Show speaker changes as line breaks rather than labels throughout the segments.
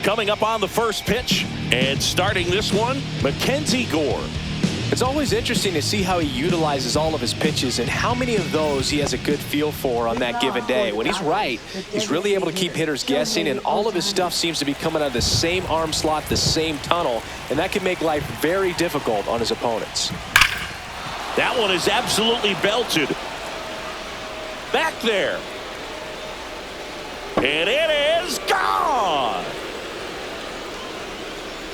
coming up on the first pitch. And starting this one, Mackenzie Gore.
It's always interesting to see how he utilizes all of his pitches and how many of those he has a good feel for on that given day. When he's right, he's really able to keep hitters guessing, and all of his stuff seems to be coming out of the same arm slot, the same tunnel, and that can make life very difficult on his opponents.
That one is absolutely belted. Back there. And it is gone.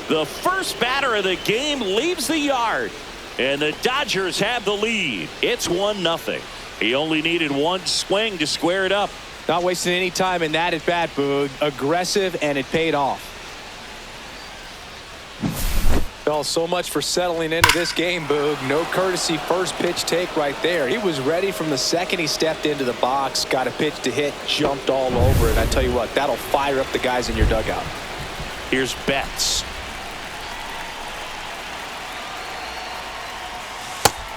The first batter of the game leaves the yard, and the Dodgers have the lead. It's 1-0. He only needed one swing to square it up.
Not wasting any time in that at bat, Boog. Aggressive, and it paid off. Well, so much for settling into this game, Boog. No courtesy first pitch take right there. He was ready from the second he stepped into the box, got a pitch to hit, jumped all over it. I tell you what, that'll fire up the guys in your dugout.
Here's Betts.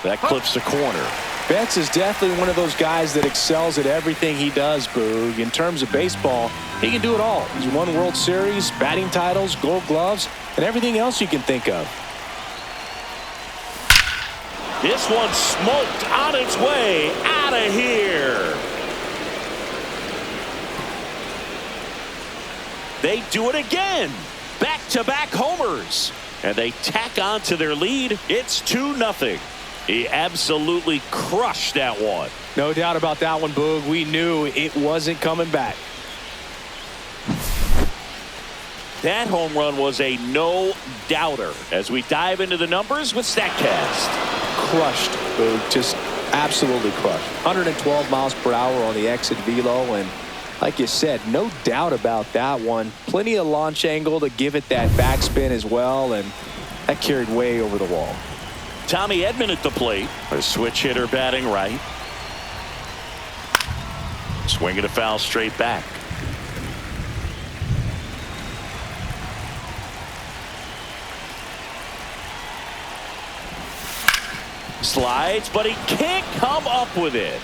That clips the corner.
Betts is definitely one of those guys that excels at everything he does, Boog. In terms of baseball, he can do it all. He's won World Series, batting titles, Gold Gloves, and everything else you can think of.
This one smoked on its way out of here. They do it again. Back-to-back homers. And they tack on to their lead. It's 2-0. He absolutely crushed that one.
No doubt about that one, Boog. We knew it wasn't coming back.
That home run was a no-doubter. As we dive into the numbers with StatCast.
Crushed, Boog. Just absolutely crushed. 112 miles per hour on the exit velo, and like you said, no doubt about that one. Plenty of launch angle to give it that backspin as well, and that carried way over the wall.
Tommy Edman at the plate. A switch hitter batting right. Swinging a foul straight back. Slides, but he can't come up with it.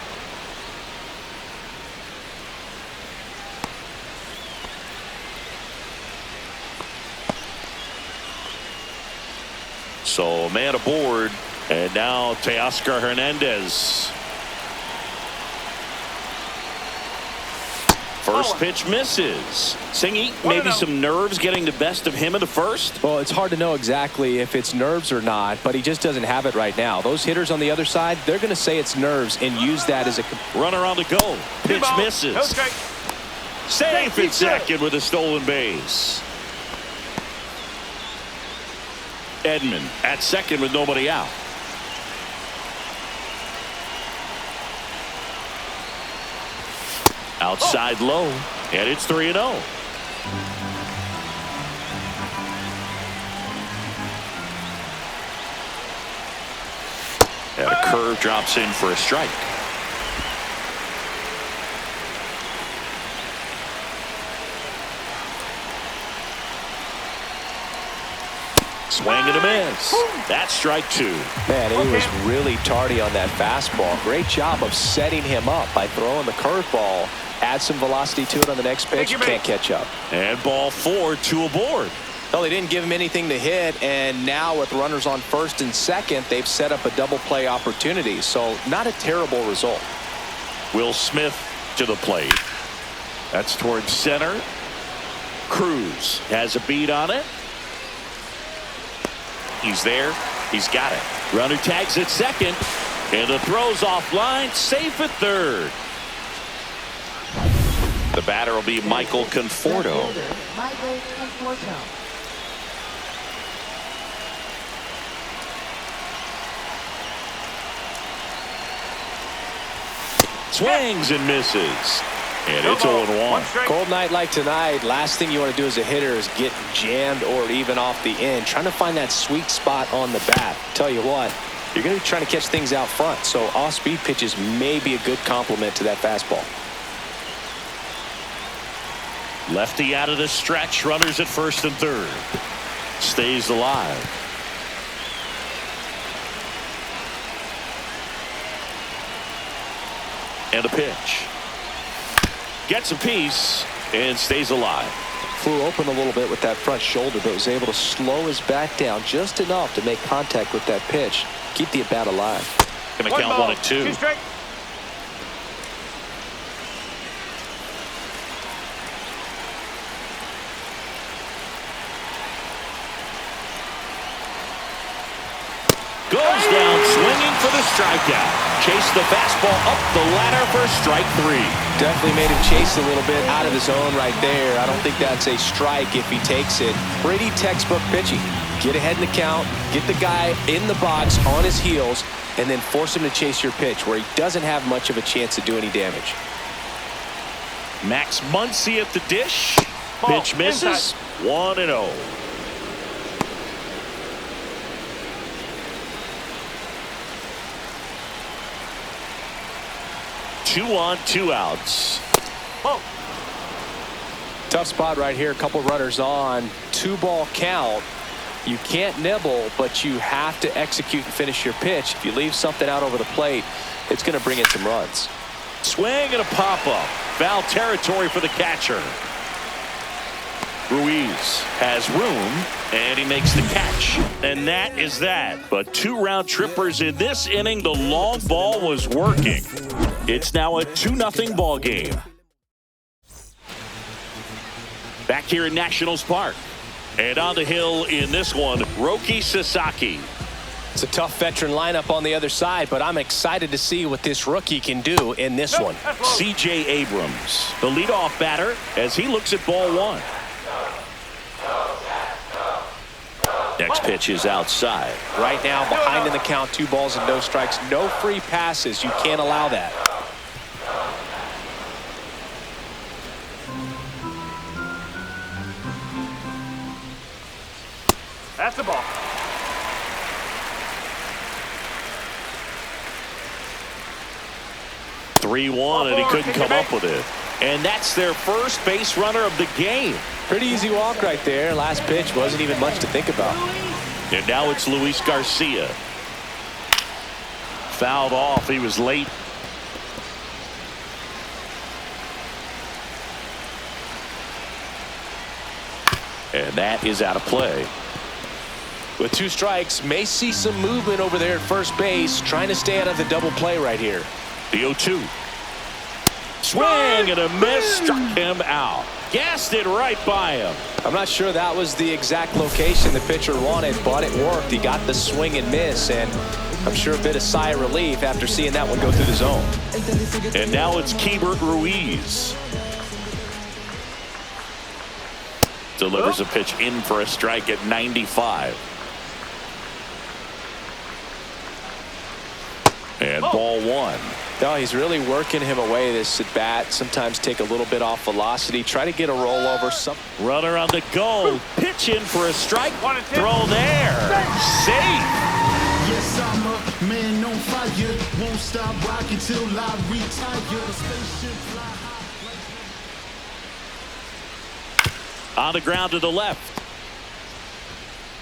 So man aboard, and now Teoscar Hernandez. First pitch misses. Singy, maybe some nerves getting the best of him in the first.
Well, it's hard to know exactly if it's nerves or not, but he just doesn't have it right now. Those hitters on the other side, they're going to say it's nerves and use that as a
runner on the go. Pitch misses. Safe at second with a stolen base. Edman at second with nobody out. Outside low, and it's 3-0. And a curve drops in for a strike. Swing and a miss. That's strike two.
Man, he was really tardy on that fastball. Great job of setting him up by throwing the curveball. Add some velocity to it on the next pitch. Can't catch up.
And ball four, two aboard.
Well, they didn't give him anything to hit, and now with runners on first and second, they've set up a double play opportunity. So not a terrible result.
Will Smith to the plate. That's towards center. Cruz has a beat on it. He's there. He's got it. Runner tags at second. And the throw's offline. Safe at third. The batter will be Michael Conforto. Swings and misses. And it's 0-1.
Cold night like tonight, last thing you want to do as a hitter is get jammed or even off the end. Trying to find that sweet spot on the bat. Tell you what, you're going to be trying to catch things out front. So off-speed pitches may be a good complement to that fastball.
Lefty out of the stretch. Runners at first and third. Stays alive. And a pitch. Gets a piece and stays alive.
flew open a little bit with that front shoulder, but was able to slow his back down just enough to make contact with that pitch. Keep the at-bat alive.
Gonna count 1 and 2.
2 strike.
Goes down swinging for the strikeout. Chase the fastball up the ladder for strike 3.
Definitely made him chase a little bit out of his zone right there. I don't think that's a strike if he takes it. Pretty textbook pitching. Get ahead in the count, get the guy in the box on his heels, and then force him to chase your pitch where he doesn't have much of a chance to do any damage.
Max Muncy at the dish.
Ball,
Pitch misses.
inside.
1-0. Two on, 2 outs.
Ball.
Tough spot right here. A couple runners on. 2-ball count. You can't nibble, but you have to execute and finish your pitch. If you leave something out over the plate, it's going to bring in some runs.
Swing and a pop-up. Foul territory for the catcher. Ruiz has room, and he makes the catch. And that is that. But 2 round trippers in this inning. The long ball was working. It's now a 2-0 ball game. Back here in Nationals Park. And on the hill in this one, Roki Sasaki.
It's a tough veteran lineup on the other side, but I'm excited to see what this rookie can do in this one.
C.J. Abrams, the leadoff batter, as he looks at ball 1. Next pitch is outside.
Right now, behind in the count, 2 balls and no strikes. No free passes. You can't allow that.
That's the ball.
Three-one, and he couldn't come up with it. And that's their first base runner of the game.
Pretty easy walk right there. Last pitch wasn't even much to think about.
And now it's Luis Garcia. Fouled off. He was late. And that is out of play.
With 2 strikes, may see some movement over there at first base, trying to stay out of the double play right here.
The 0-2. Swing and a miss, struck him out. Gassed it right by him.
I'm not sure that was the exact location the pitcher wanted, but it worked. He got the swing and miss, and I'm sure a bit of sigh of relief after seeing that one go through the zone.
And now it's Keibert Ruiz. Delivers a pitch in for a strike at 95. And ball 1.
No, he's really working him away this at bat. Sometimes take a little bit off velocity. Try to get a rollover.
Runner on the go. Pitch in for a strike.
1 and 2.
Throw there. Safe.
Yes, I'm a man on fire. Won't stop rocking till I retire. The spaceship fly high.
On the ground to the left.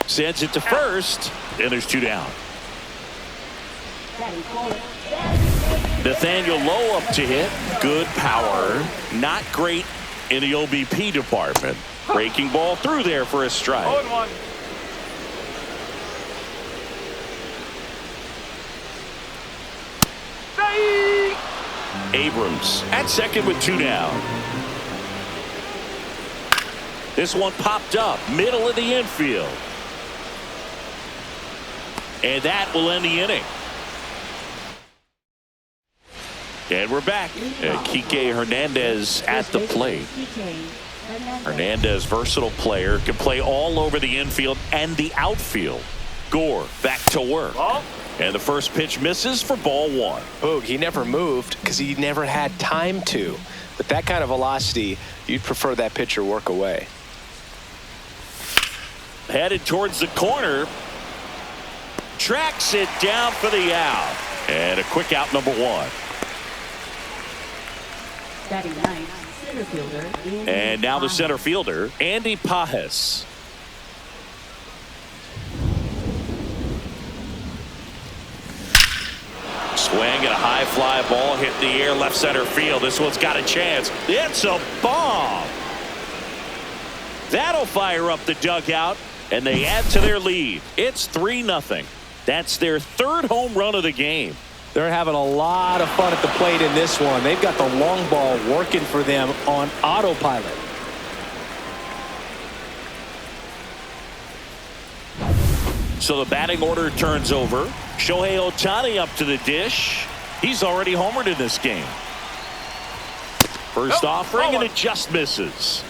Sends it to first. And there's 2 down. Nathaniel Lowe up to hit. Good power. Not great in the OBP department. Breaking ball through there for a strike.
0-1.
Abrams at second with 2 down. This one popped up. Middle of the infield. And that will end the inning. And we're back. Kike Hernandez at the plate. Hernandez, versatile player, can play all over the infield and the outfield. Gore back to work.
Ball.
And the first pitch misses for ball 1.
Boog, he never moved because he never had time to. With that kind of velocity, you'd prefer that pitcher work away.
Headed towards the corner. Tracks it down for the out. And a quick out, number 1. And now the center fielder, Andy Pajes. Swing and a high fly ball hit the air left center field. This one's got a chance. It's a bomb. That'll fire up the dugout, and they add to their lead. It's 3-0. That's their third home run of the game.
They're having a lot of fun at the plate in this one. They've got the long ball working for them on autopilot.
So the batting order turns over. Shohei Ohtani up to the dish. He's already homered in this game. First offering, and it just misses.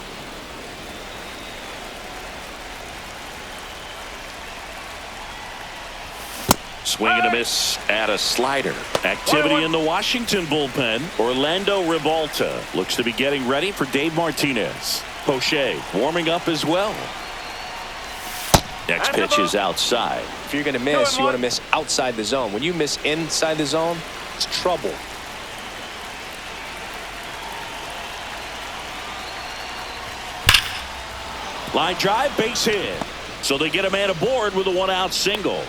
Swing and a miss at a slider. Activity in the Washington bullpen. Orlando Ribalta looks to be getting ready for Dave Martinez. Poche warming up as well. Next pitch is outside.
If you're going to miss, you want to miss outside the zone. When you miss inside the zone, it's trouble.
Line drive, base hit. So they get a man aboard with a one-out single.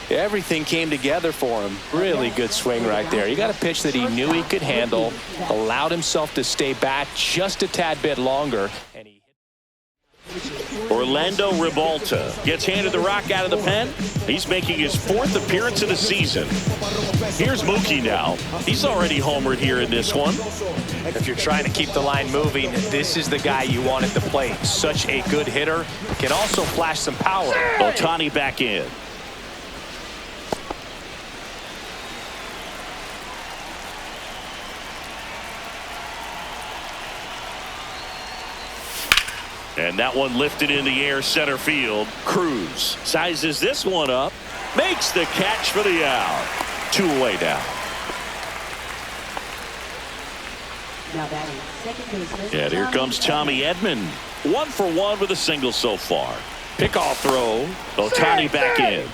Everything came together for him. Really good swing right there. He got a pitch that he knew he could handle, allowed himself to stay back just a tad bit longer. And
Orlando Ribalta gets handed the rock out of the pen. He's making his 4th appearance of the season. Here's Mookie now. He's already homered here in this one.
if you're trying to keep the line moving, this is the guy you want at the plate. Such a good hitter. Can also flash some power.
Ohtani back in. And that one lifted in the air center field. Cruz sizes this one up. Makes the catch for the out. 2 away now.
Now batting second baseman.
And here comes Tommy Edman. 1 for 1 with a single so far. Pickoff throw. Ohtani back in.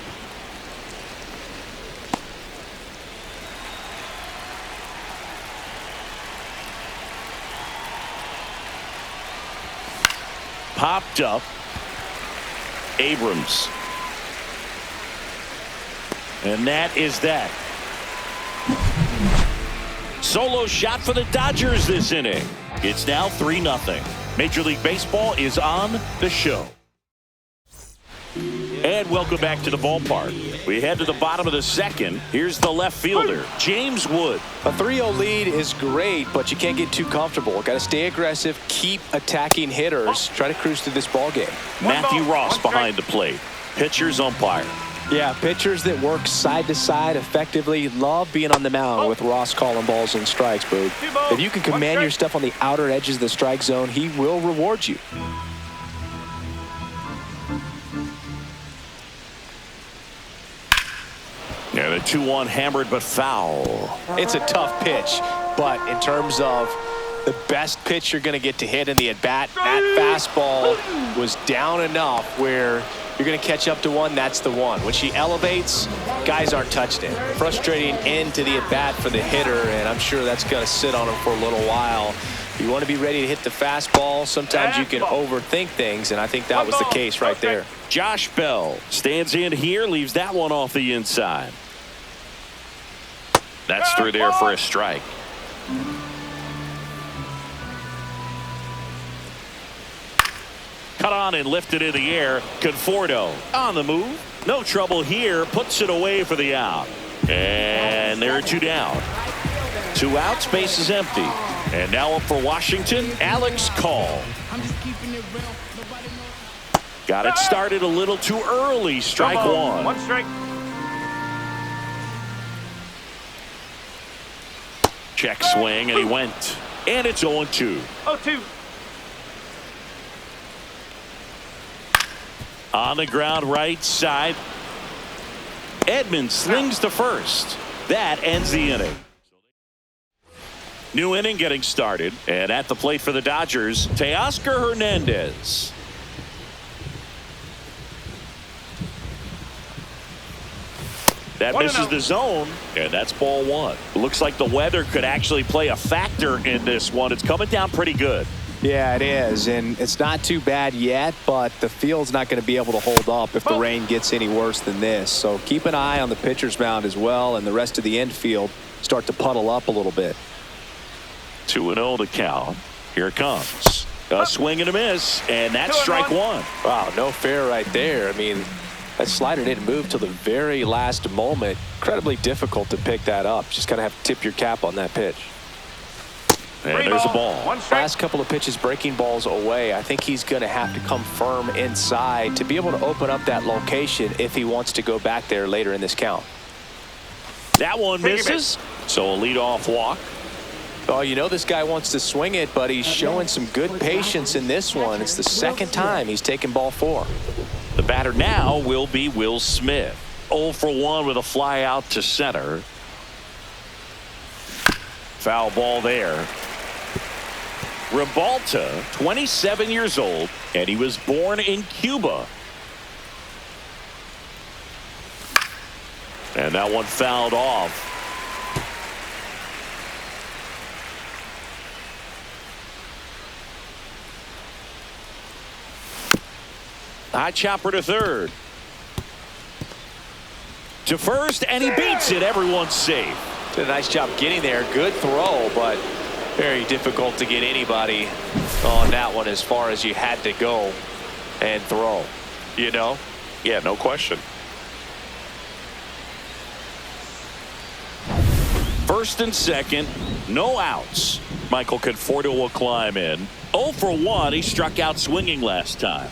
Popped up. Abrams. And that is that. Solo shot for the Dodgers this inning. It's now 3-0. Major League Baseball is on the show. And welcome back to the ballpark. We head to the bottom of the second. Here's the left fielder, James Wood.
A 3-0 lead is great, but you can't get too comfortable. Got to stay aggressive, keep attacking hitters, try to cruise through this ball game.
Matthew Ross behind the plate. Pitcher's umpire.
Yeah, pitchers that work side to side effectively love being on the mound with Ross calling balls and strikes, Boog. If you can command your stuff on the outer edges of the strike zone, he will reward you.
Yeah, the 2-1 hammered but foul.
It's a tough pitch, but in terms of the best pitch you're going to get to hit in the at-bat, that fastball was down enough where you're going to catch up to one. That's the one. When she elevates, guys aren't touched it. Frustrating end to the at-bat for the hitter, and I'm sure that's going to sit on him for a little while. You want to be ready to hit the fastball. Sometimes you can overthink things, and I think that was the case right there.
Josh Bell stands in here, leaves that one off the inside. That's through there for a strike. Cut on and lifted in the air. Conforto on the move. No trouble here. Puts it away for the out. And there are 2 down. 2 outs. Base is empty. And now up for Washington, Alex Call. Got it started a little too early. Strike 1.
1 strike.
Check swing, and he went. And it's 0-2.
0-2.
On the ground right side. Edman slings to first. That ends the inning. New inning getting started. And at the plate for the Dodgers, Teoscar Hernandez. That misses the zone, and that's ball 1. Looks like the weather could actually play a factor in this one. It's coming down pretty good.
Yeah, it is, and it's not too bad yet, but the field's not going to be able to hold up if the rain gets any worse than this. So keep an eye on the pitcher's mound as well, and the rest of the infield start to puddle up a little bit.
2-0 the count. Here it comes. A swing and a miss, and that's strike one.
Wow, no fair right there. I mean, that slider didn't move till the very last moment. Incredibly difficult to pick that up. Just kind of have to tip your cap on that pitch.
And there's a ball.
Last couple of pitches breaking balls away. I think he's going to have to come firm inside to be able to open up that location if he wants to go back there later in this count.
That one misses, so a leadoff walk.
Oh, you know this guy wants to swing it, but he's showing some good patience in this one. It's the second time he's taken ball 4.
The batter now will be Will Smith. 0 for 1 with a fly out to center. Foul ball there. Ribalta, 27 years old, and he was born in Cuba. And that one fouled off. High chopper to third. To first, and he beats it. Everyone's safe.
Did a nice job getting there. Good throw, but very difficult to get anybody on that one as far as you had to go and throw. You know?
Yeah, no question. First and second, no outs. Michael Conforto will climb in. 0 for 1. He struck out swinging last time.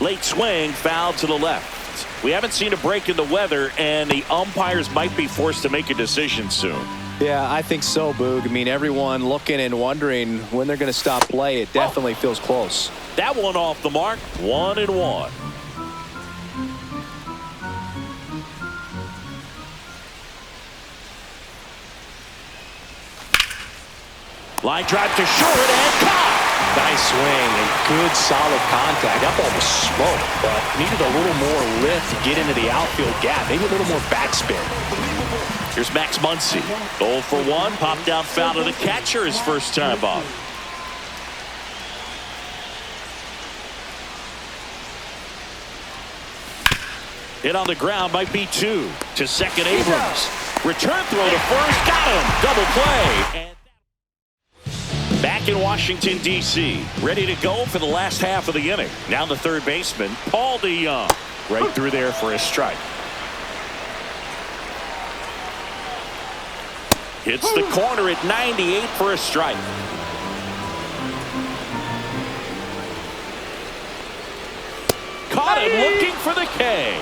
Late swing, foul to the left. We haven't seen a break in the weather, and the umpires might be forced to make a decision soon.
Yeah, I think so, Boog. I mean, everyone looking and wondering when they're going to stop play. It definitely feels close.
That one off the mark, 1-1. Line drive to short and caught.
Nice swing and good solid contact. That ball was smoked, but needed a little more lift to get into the outfield gap. Maybe a little more backspin.
Here's Max Muncy. 0 for 1. Popped out foul to the catcher his first time up. Hit on the ground might be 2. To second, Abrams. Return throw to first. Got him. Double play. And back in Washington, D.C., ready to go for the last half of the inning. Now the third baseman, Paul DeYoung. Right through there for a strike. Hits the corner at 98 for a strike. Caught him looking for the K.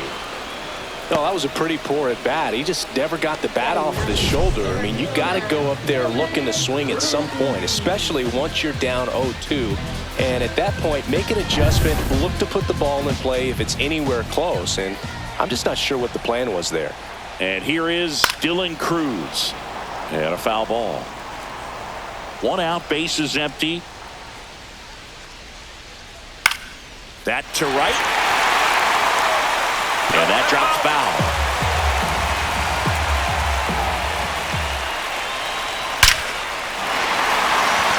Oh, that was a pretty poor at bat. He just never got the bat off of his shoulder. I mean, you got to go up there looking to swing at some point, especially once you're down 0-2. And at that point, make an adjustment, look to put the ball in play if it's anywhere close. And I'm just not sure what the plan was there.
And here is Dylan Cruz. And a foul ball. 1 out, bases empty. That to right. And that drops foul.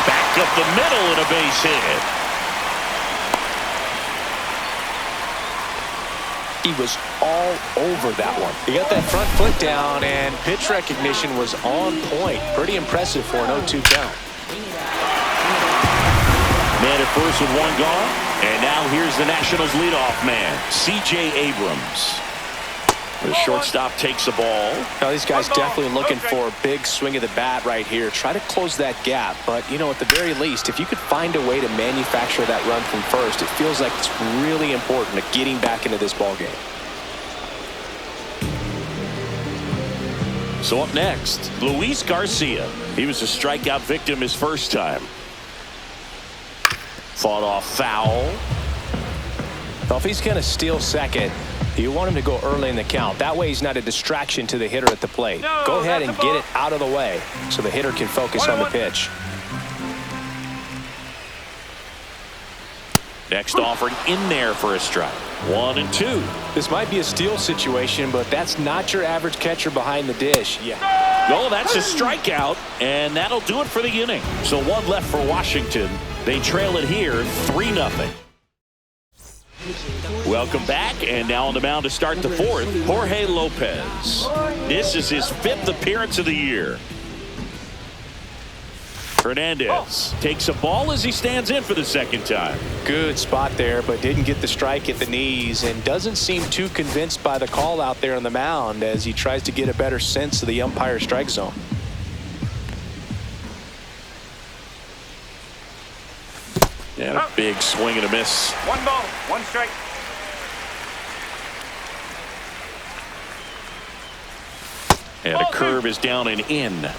Back up the middle and a base hit.
He was all over that one. He got that front foot down, and pitch recognition was on point. Pretty impressive for an 0-2 count.
Man at first with 1 gone. And now here's the Nationals leadoff man, C.J. Abrams. The shortstop takes the ball.
Now these guys definitely looking for a big swing of the bat right here. Try to close that gap. But, you know, at the very least, if you could find a way to manufacture that run from first, it feels like it's really important to getting back into this ball game.
So up next, Luis Garcia. He was a strikeout victim his first time. Fought off foul.
Well, if he's going to steal second, you want him to go early in the count. That way he's not a distraction to the hitter at the plate. Go ahead and get it out of the way so the hitter can focus on the pitch.
Next offering in there for a strike. 1-2.
This might be a steal situation, but that's not your average catcher behind the dish. Yeah.
Oh, that's a strikeout, and that'll do it for the inning. So 1 left for Washington. They trail it here 3-0. Welcome back, and now on the mound to start the 4th, Jorge Lopez. This is his 5th appearance of the year. Hernandez takes a ball as he stands in for the second time.
Good spot there, but didn't get the strike at the knees and doesn't seem too convinced by the call out there on the mound as he tries to get a better sense of the umpire's strike zone.
And a big swing and a miss.
1 ball, 1 strike.
And a curve is down and in.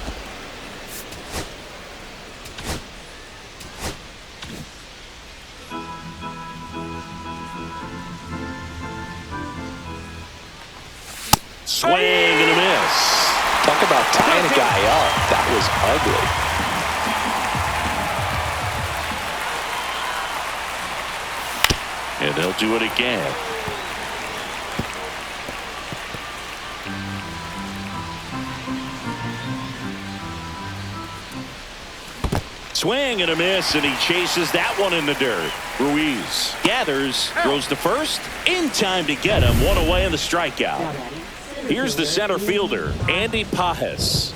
Swing and a miss.
Talk about tying a guy up. That was ugly.
And they'll do it again. Swing and a miss, and he chases that one in the dirt. Ruiz gathers, throws to first, in time to get him. One away in the strikeout. Here's the center fielder, Andy Pajes.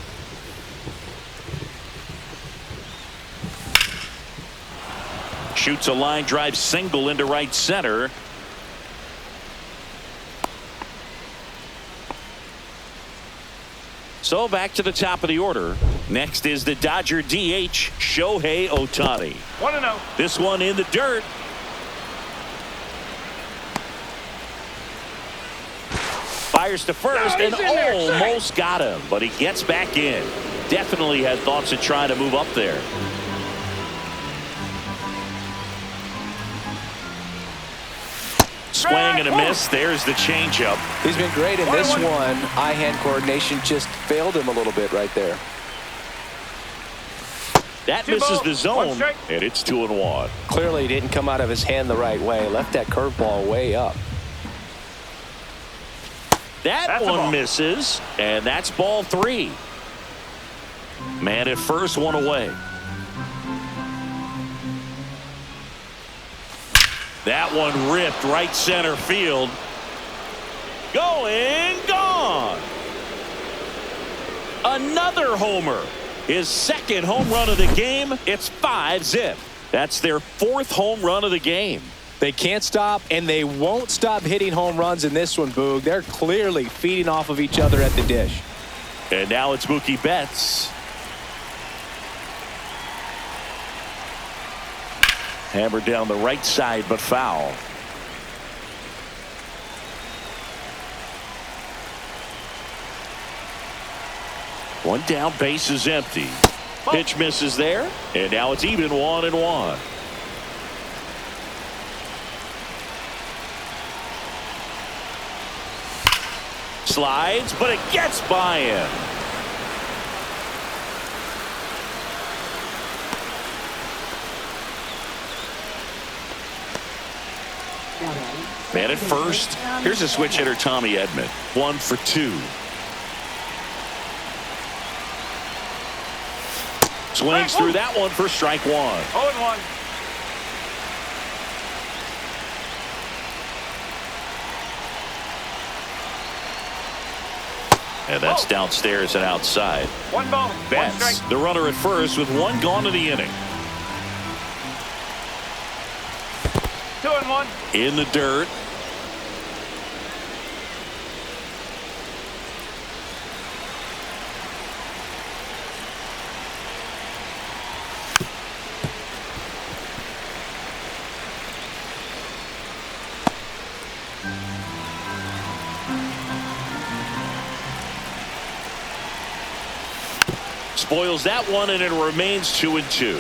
Shoots a line drive single into right center. So back to the top of the order. Next is the Dodger DH, Shohei Ohtani.
1-0.
This one in the dirt. Fires to first and almost got him, but he gets back in. Definitely had thoughts of trying to move up there. Swing and a miss. There's the changeup.
He's been great in this one. Eye-hand coordination just failed him a little bit right there.
That misses the zone, and it's 2-1.
Clearly didn't come out of his hand the right way. Left that curveball way up.
That one misses, and that's ball 3. Man at first, one away. That one ripped right center field. Going, gone. Another homer. His second home run of the game. It's 5-zip. That's their 4th home run of the game.
They can't stop, and they won't stop hitting home runs in this one, Boog. They're clearly feeding off of each other at the dish.
And now it's Mookie Betts. Hammered down the right side, but foul. One down, base is empty. Pitch misses there, and now it's even 1-1. Slides, but it gets by him. Man at first. Here's a switch hitter, Tommy Edman. 1 for 2. Swings through that one for strike 1.
0-1.
And that's downstairs and outside.
1 ball, 1
Betts,
strike.
the runner at first with 1 gone in the inning.
2-1.
In the dirt. Spoils that one, and it remains 2-2.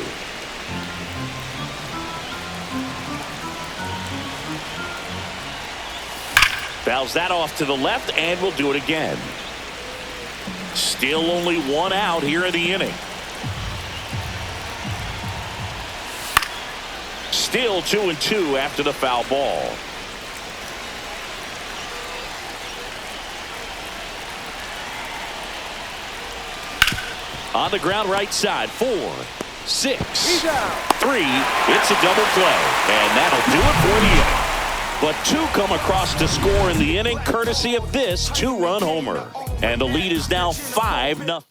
Fouls that off to the left, and we'll do it again. Still only 1 out here in the inning. Still 2-2 after the foul ball. On the ground right side, 4, 6, 3. It's a double play, and that'll do it for the inning. But 2 come across to score in the inning, courtesy of this 2-run homer. And the lead is now 5-0.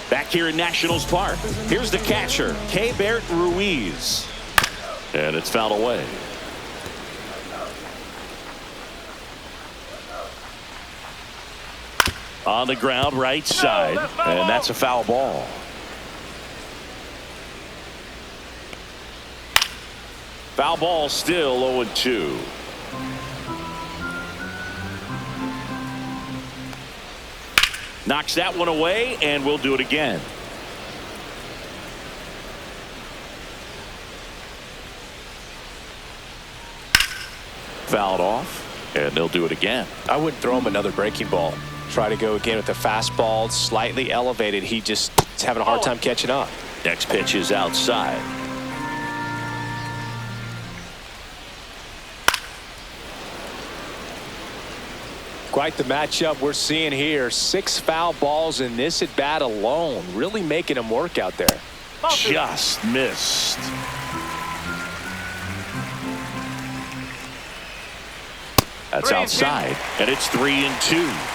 Back here in Nationals Park, here's the catcher, Keibert Ruiz. And it's fouled away. On the ground, right side, and that's a foul ball. Foul ball, still 0-2. Knocks that one away, and we'll do it again. Fouled off, and they'll do it again.
I wouldn't throw him another breaking ball. Try to go again with the fastball, slightly elevated. He just is having a hard time catching up.
Next pitch is outside.
Quite the matchup we're seeing here. 6 foul balls in this at bat alone. Really making him work out there.
Just missed. That's outside, and it's 3-2.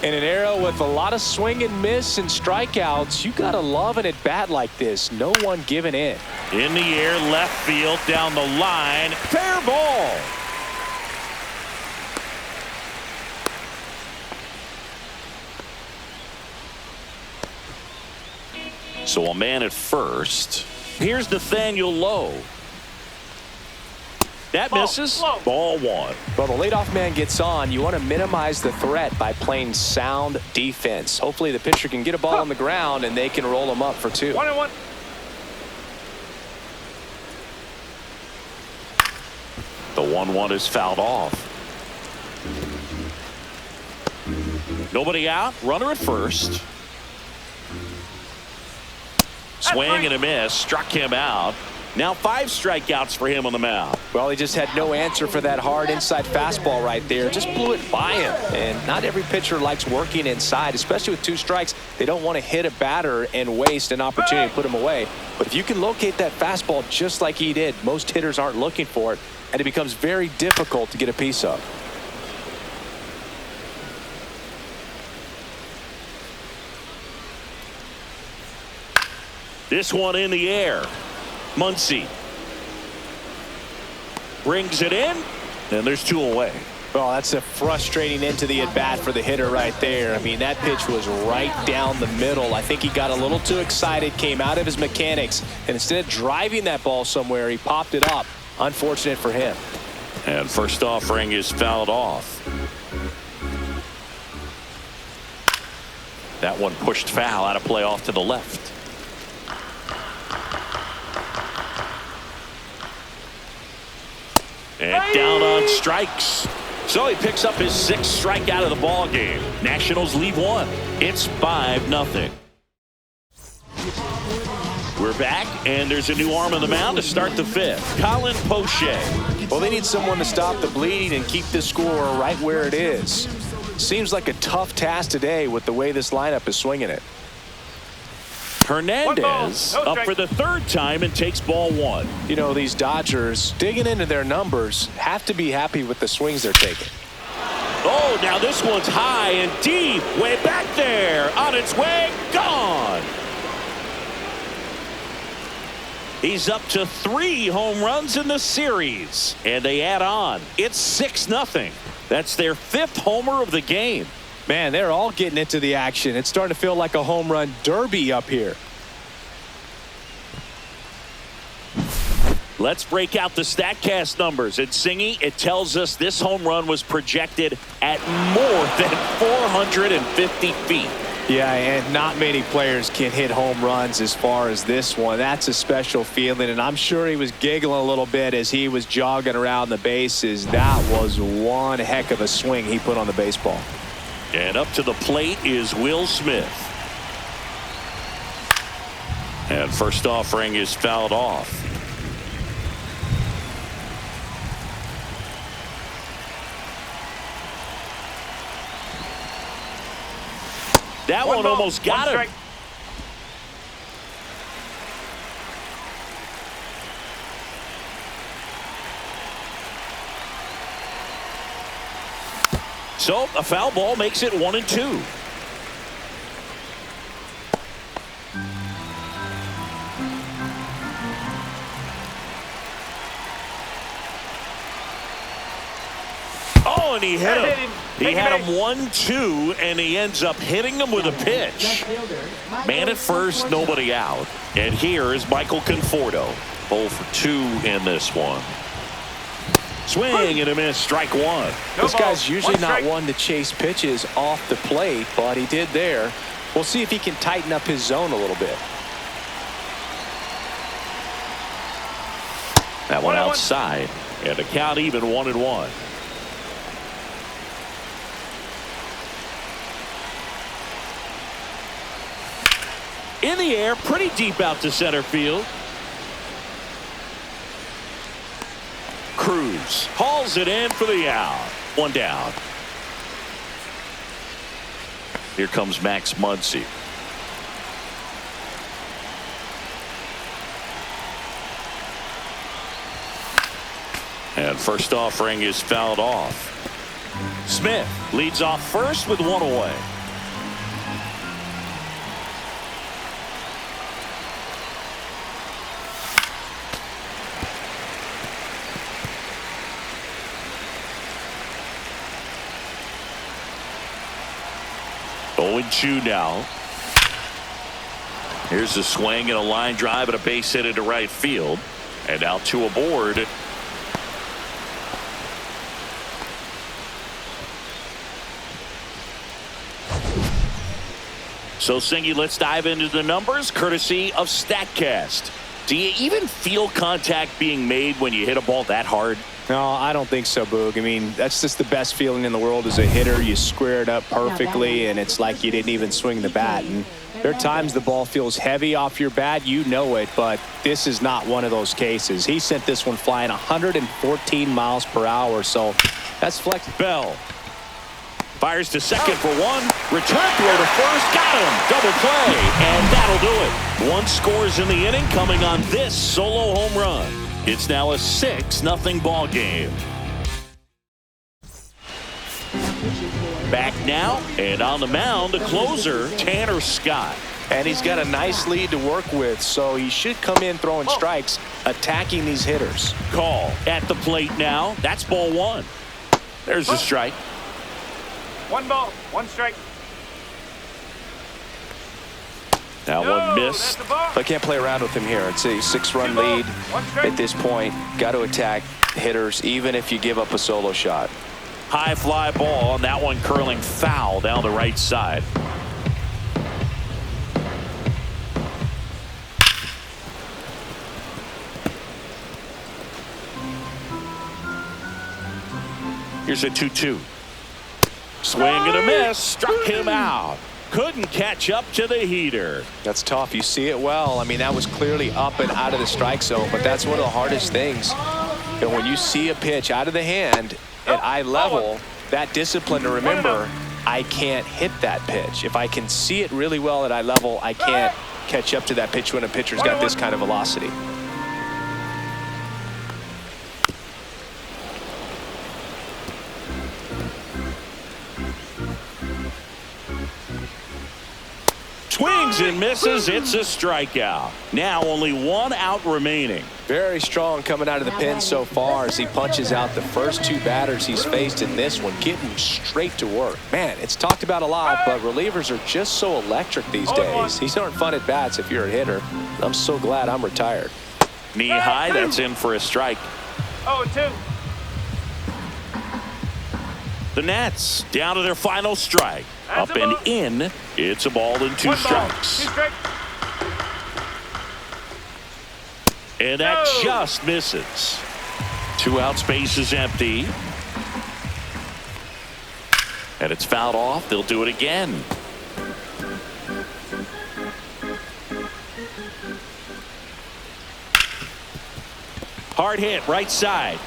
In an era with a lot of swing and miss and strikeouts, you gotta love an at-bat like this. No one giving in.
In the air, left field, down the line. Fair ball. So a man at first. Here's Nathaniel Lowe. That misses. Ball 1.
Well, the leadoff man gets on. You want to minimize the threat by playing sound defense. Hopefully the pitcher can get a ball on the ground and they can roll him up for 2.
1-1.
The 1-1 is fouled off. Nobody out. Runner at first. Swing and a miss. Struck him out. Now 5 strikeouts for him on the mound.
Well, he just had no answer for that hard inside fastball right there. Just blew it by him. And not every pitcher likes working inside, especially with 2 strikes. They don't want to hit a batter and waste an opportunity to put him away. But if you can locate that fastball just like he did, most hitters aren't looking for it, and it becomes very difficult to get a piece of.
This one in the air. Muncy brings it in, and there's 2 away.
Well, that's a frustrating end to the at-bat for the hitter right there. I mean, that pitch was right down the middle. I think he got a little too excited, came out of his mechanics, and instead of driving that ball somewhere, he popped it up. Unfortunate for him.
And first offering is fouled off. That one pushed foul, out of play off to the left. And down on strikes. So he picks up his 6th strikeout of the ball game. Nationals leave 1. It's 5-0. We're back, and there's a new arm on the mound to start the 5th. Colin Poche.
Well, they need someone to stop the bleeding and keep this score right where it is. Seems like a tough task today with the way this lineup is swinging it.
Hernandez up for the 3rd time and takes ball 1.
You know, these Dodgers, digging into their numbers, have to be happy with the swings they're taking.
Oh, now this one's high and deep, way back there, on its way, gone. He's up to 3 home runs in the series, and they add on. It's 6-0. That's their 5th homer of the game.
Man, they're all getting into the action. It's starting to feel like a home run derby up here.
Let's break out the StatCast numbers. At Singy, it tells us this home run was projected at more than 450 feet.
Yeah, and not many players can hit home runs as far as this one. That's a special feeling, and I'm sure he was giggling a little bit as he was jogging around the bases. That was one heck of a swing he put on the baseball.
And up to the plate is Will Smith. And first offering is fouled off. That one almost got him. So a foul ball makes it 1-2. Oh, and he hit him. He had him 1-2, and he ends up hitting him with a pitch. Man at first, nobody out. And here is Michael Conforto. 0 for 2 in this one. Swing and a miss, strike one.
This guy's usually not one to chase pitches off the plate, but he did there. We'll see if he can tighten up his zone a little bit.
That one outside, and the count even 1-1. In the air, pretty deep out to center field. Cruz hauls it in for the out. One down. Here comes Max Muncy. And first offering is fouled off. Smith leads off first with one away. Going 2 now. Here's a swing and a line drive and a base hit into right field. And now 2 aboard. So, Singy, let's dive into the numbers courtesy of StatCast. Do you even feel contact being made when you hit a ball that hard?
No, I don't think so, Boog. I mean, that's just the best feeling in the world as a hitter. You square it up perfectly, and it's like you didn't even swing the bat. And there are times the ball feels heavy off your bat. You know it, but this is not one of those cases. He sent this one flying 114 miles per hour, so that's flex.
Bell fires to second for one. Return throw to first. Got him. Double play, and that'll do it. 1 scores in the inning coming on this solo home run. It's now a 6-0 ball game. Back now, and on the mound, the closer, Tanner Scott.
And he's got a nice lead to work with, so he should come in throwing strikes, attacking these hitters.
Call at the plate now. That's ball 1. There's the strike.
1 ball, 1 strike.
That one missed.
I can't play around with him here. It's a 6-run lead at this point. Got to attack hitters, even if you give up a solo shot.
High fly ball, and that one curling foul down the right side. Here's a 2-2. Swing and a miss. Struck him out. Couldn't catch up to the heater.
That's tough. You see it well. I mean, that was clearly up and out of the strike zone, but that's one of the hardest things. And when you see a pitch out of the hand at eye level, that discipline to remember, I can't hit that pitch. If I can see it really well at eye level, I can't catch up to that pitch when a pitcher's got this kind of velocity.
Swings and misses. It's a strikeout. Now only 1 out remaining.
Very strong coming out of the pen so far as he punches out the first 2 batters he's faced in this one, getting straight to work. Man, it's talked about a lot, but relievers are just so electric these days. These aren't fun at bats if you're a hitter. I'm so glad I'm retired.
Knee high, that's in for a strike.
0-2.
The Nats down to their final strike.
That's
Up and in. It's a ball and 2 strikes.
2 strikes.
And that just misses. 2 outs, base is empty. And it's fouled off. They'll do it again. Hard hit, right side.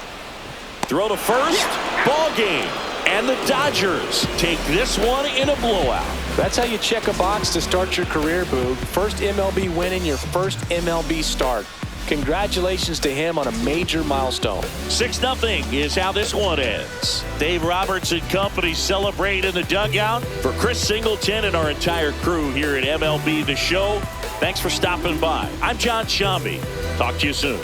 Throw to first. Ball game. And the Dodgers take this one in a blowout.
That's how you check a box to start your career, Boog. First MLB win in your first MLB start. Congratulations to him on a major milestone.
6-0 is how this one ends. Dave Roberts and company celebrate in the dugout. For Chris Singleton and our entire crew here at MLB The Show, thanks for stopping by. I'm John Shambi. Talk to you soon.